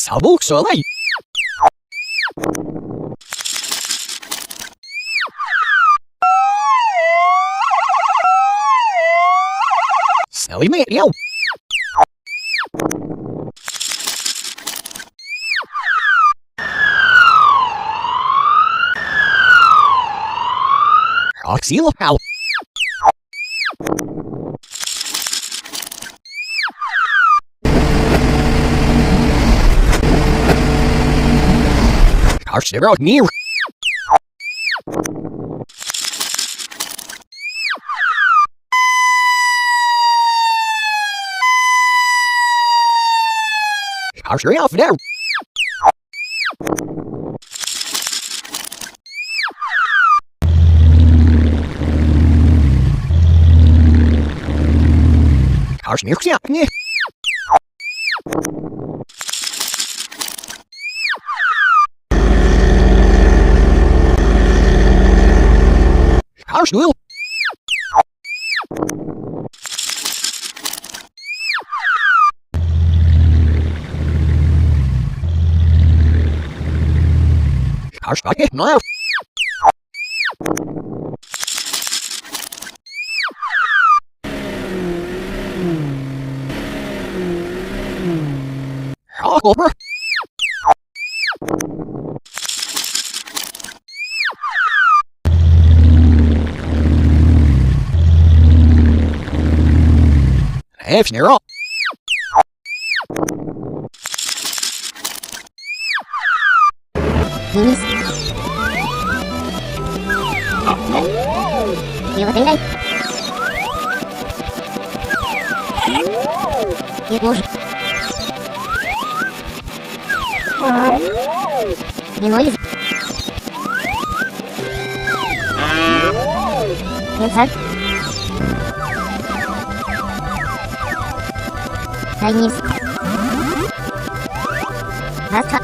Sabuk solay. Sally mate, yo. Oxyl how. Arshiro near. Arshiro off there. Arshiro yeah. Arshiro. Arshiro no. Over. Half near up. Не ноль. Нет, сэр. Вниз. Раска.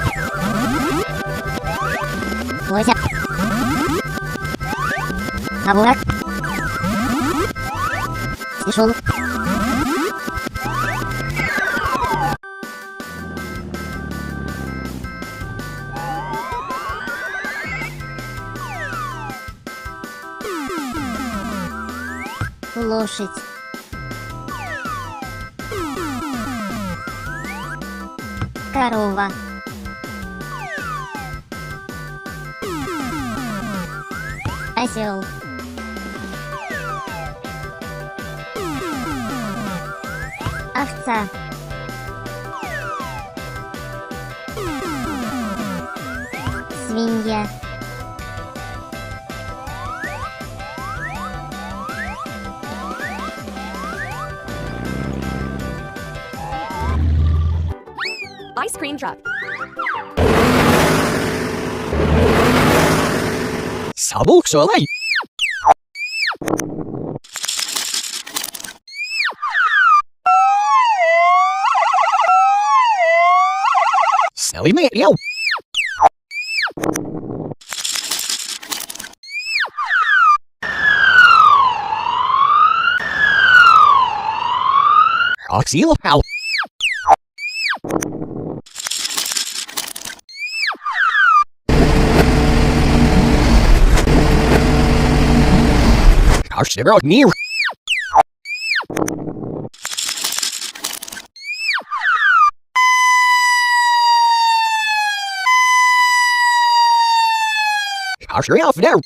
Лося. Абурак. Стишол. Лошадь. Корова. Осел. Овца. Свинья. Ice cream truck. Sabuk solay. Sally mate, yo. Oxyl how. Arshiro near. Arshiro off there.